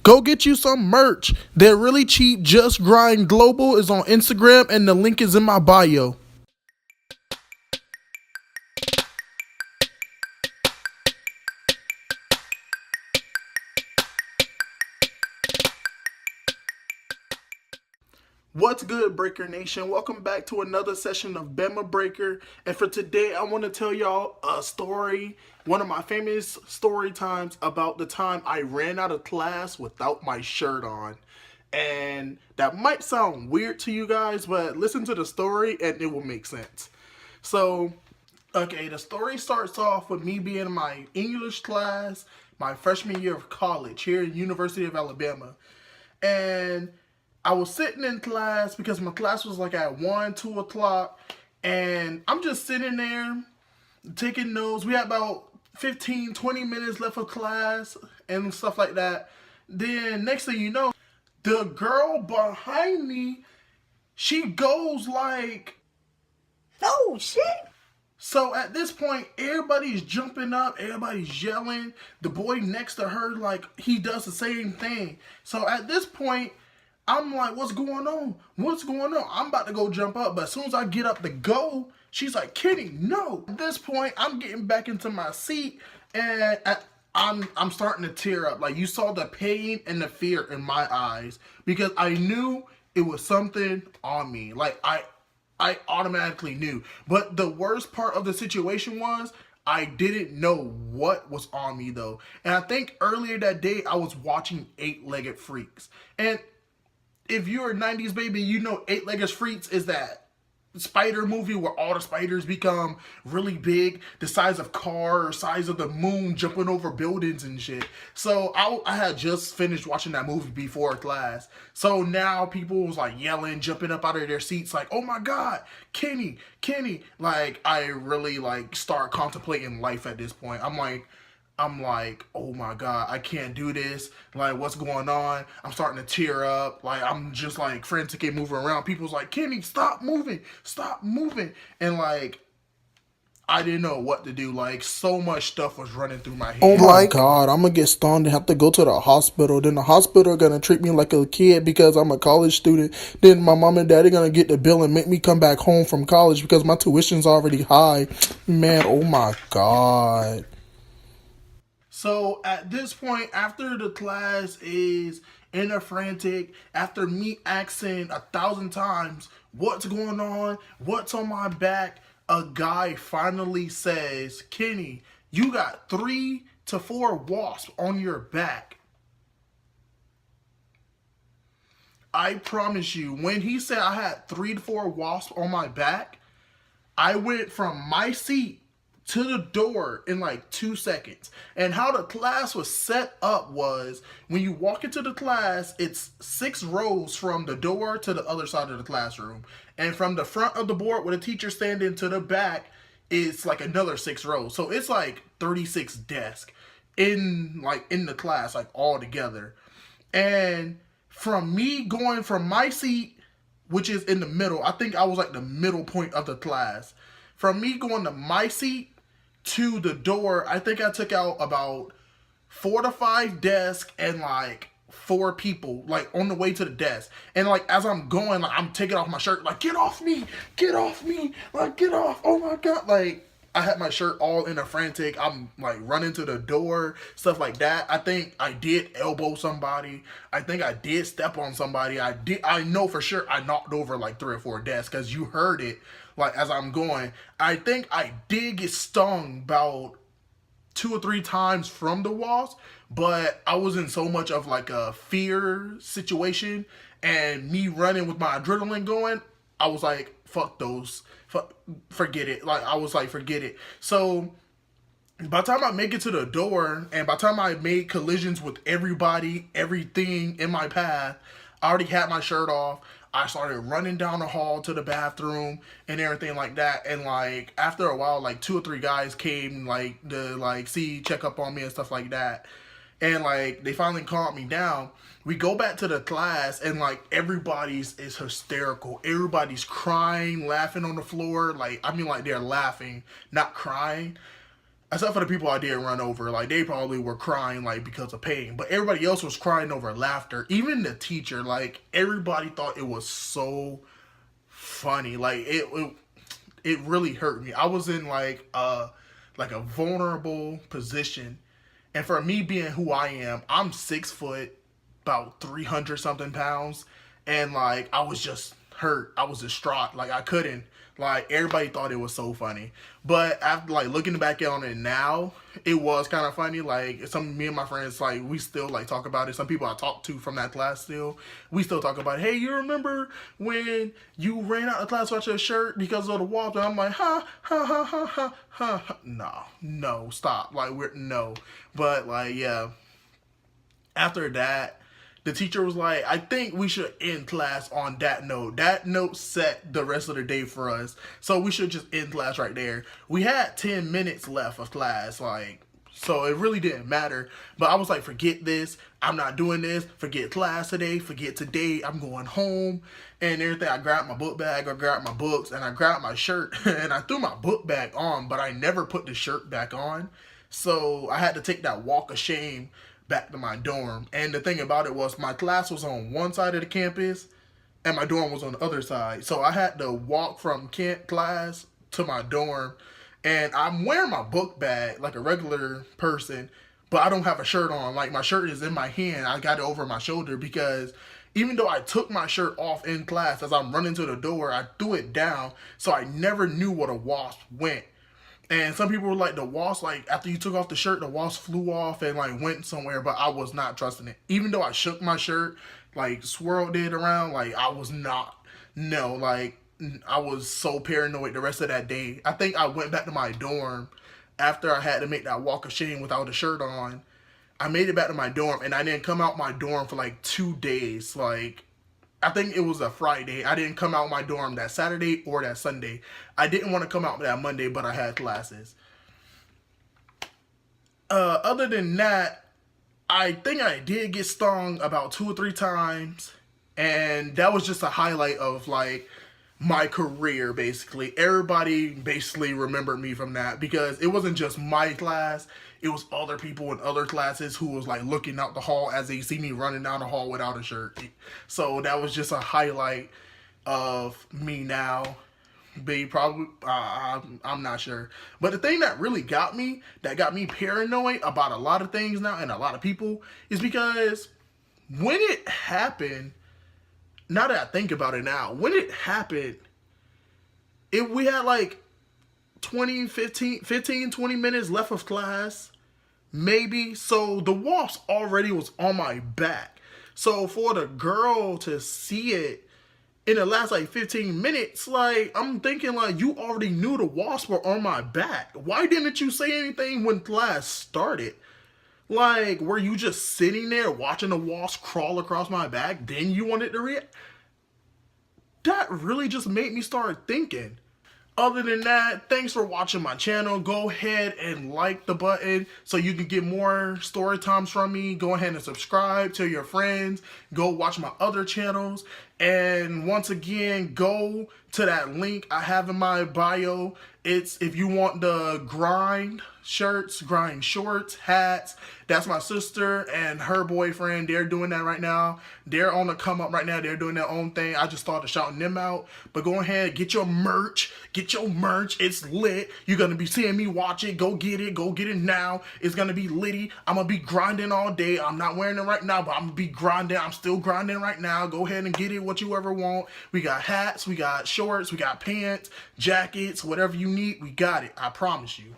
Go get you some merch. They're really cheap. Just Grind Global is on Instagram, and the link is in my bio. What's good, Breaker Nation? Welcome back to another session of Bama Breaker. And for today, I want to tell y'all a story, one of my famous story times about the time I ran out of class without my shirt on. And that might sound weird to you guys, but listen to the story and it will make sense. So, okay, the story starts off with me being in my English class, my freshman year of college here at University of Alabama. And I was sitting in class because my class was like at 1, 2 o'clock. And I'm just sitting there taking notes. We had about 15, 20 minutes left of class and stuff like that. Then next thing you know, the girl behind me, she goes like, "Oh shit." So at this point, everybody's jumping up, everybody's yelling. The boy next to her, like, he does the same thing. So at this point, I'm like, what's going on? What's going on? I'm about to go jump up, but as soon as I get up to go, she's like, Kenny, no. At this point, I'm getting back into my seat, and I'm starting to tear up. Like, you saw the pain and the fear in my eyes, because I knew it was something on me. Like, I automatically knew. But the worst part of the situation was I didn't know what was on me, though. And I think earlier that day I was watching Eight-Legged Freaks. And if you're a 90s baby, you know Eight-Legged Freaks is that spider movie where all the spiders become really big, the size of car or size of the moon, jumping over buildings and shit. So I had just finished watching that movie before class. So now people was like yelling, jumping up out of their seats like, oh my God, Kenny. Like, I really like start contemplating life at this point. I'm like, oh my God, I can't do this. Like, what's going on? I'm starting to tear up. Like, I'm just like frantically moving around. People's like, Kenny, stop moving. And like, I didn't know what to do. Like, so much stuff was running through my head. Oh my God, I'm gonna get stoned and have to go to the hospital. Then the hospital gonna treat me like a kid because I'm a college student. Then my mom and daddy gonna get the bill and make me come back home from college because my tuition's already high. Man, oh my God. So at this point, after the class is in a frantic, after me asking 1,000 times, what's going on? What's on my back? A guy finally says, Kenny, you got 3 to 4 wasps on your back. I promise you, when he said I had 3 to 4 wasps on my back, I went from my seat to the door in like 2 seconds. And how the class was set up was, when you walk into the class, it's 6 rows from the door to the other side of the classroom. And from the front of the board where the teacher's standing to the back, it's like another 6 rows. So it's like 36 desks in the class, like all together. And from me going from my seat, which is in the middle, I think I was like the middle point of the class. From me going to my seat to the door, I think I took out about 4 to 5 desks and like 4 people, like on the way to the desk. And like as I'm going, like I'm taking off my shirt, like get off me, like get off, oh my God. Like I had my shirt all in a frantic. I'm like running to the door, stuff like that. I think I did elbow somebody. I think I did step on somebody. I know for sure I knocked over like 3 or 4 desks because you heard it like as I'm going. I think I did get stung about 2 or 3 times from the wasp, but I was in so much of like a fear situation and me running with my adrenaline going, I was like, fuck those. Forget it. Like, I was like, forget it. So by the time I make it to the door and by the time I made collisions with everybody, everything in my path, I already had my shirt off. I started running down the hall to the bathroom and everything like that. And like after a while, like 2 or 3 guys came like to like check up on me and stuff like that. And like they finally calmed me down. We go back to the class and like everybody's is hysterical. Everybody's crying, laughing on the floor. Like, I mean, like they're laughing, not crying. Except for the people I did run over, like they probably were crying like because of pain, but everybody else was crying over laughter. Even the teacher, like everybody thought it was so funny. Like it really hurt me. I was in like a vulnerable position, and for me being who I am, I'm 6 foot, about 300 something pounds, and like I was just hurt. I was distraught. Like I couldn't. Like everybody thought it was so funny, but after like looking back on it now, it was kind of funny. Like me and my friends, like we still like talk about it. Some people I talked to from that class still, we still talk about it. Hey, you remember when you ran out of class without your shirt because of the water? I'm like, ha ha ha ha ha ha. No, stop. Like no, but like yeah. After that, the teacher was like, I think we should end class on that note. That note set the rest of the day for us. So we should just end class right there. We had 10 minutes left of class, like, so it really didn't matter. But I was like, forget this. I'm not doing this. Forget class today. Forget today. I'm going home and everything. I grabbed my book bag. I grabbed my books and I grabbed my shirt and I threw my book bag on, but I never put the shirt back on. So I had to take that walk of shame back to my dorm. And the thing about it was my class was on one side of the campus and my dorm was on the other side. So I had to walk from class to my dorm, and I'm wearing my book bag like a regular person, but I don't have a shirt on. Like my shirt is in my hand. I got it over my shoulder because even though I took my shirt off in class, as I'm running to the door, I threw it down. So I never knew what a wasp went. And some people were like, the wasp, like, after you took off the shirt, the wasp flew off and, like, went somewhere. But I was not trusting it. Even though I shook my shirt, like, swirled it around, like, I was not. No, like, I was so paranoid the rest of that day. I think I went back to my dorm after I had to make that walk of shame without a shirt on. I made it back to my dorm, and I didn't come out my dorm for, like, 2 days. Like, I think it was a Friday. I didn't come out my dorm that Saturday or that Sunday. I didn't want to come out that Monday, but I had classes. Other than that, I think I did get stung about 2 or 3 times. And that was just a highlight of like my career, basically. Everybody basically remembered me from that because it wasn't just my class. It was other people in other classes who was like looking out the hall as they see me running down the hall without a shirt. So that was just a highlight of me now. Be probably, I'm not sure. But the thing that really got me paranoid about a lot of things now and a lot of people is because when it happened, now that I think about it now, when it happened, we had like 20 minutes left of class, maybe. So the wasp already was on my back. So for the girl to see it in the last like 15 minutes, like I'm thinking like you already knew the wasp were on my back. Why didn't you say anything when class started? Like, were you just sitting there watching the wasp crawl across my back? Then you wanted to react? That really just made me start thinking. Other than that, thanks for watching my channel. Go ahead and like the button so you can get more story times from me. Go ahead and subscribe, tell your friends. Go watch my other channels. And once again, go to that link I have in my bio. It's if you want the grind shirts, grind shorts, hats. That's my sister and her boyfriend. They're doing that right now. They're on the come up right now. They're doing their own thing. I just started shouting them out. But go ahead, get your merch. Get your merch. It's lit. You're going to be seeing me watch it. Go get it. Go get it now. It's going to be litty. I'm going to be grinding all day. I'm not wearing it right now, but I'm going to be grinding. I'm still grinding right now. Go ahead and get it, what you ever want. We got hats. We got shorts. We got pants, jackets, whatever you need. We got it. I promise you.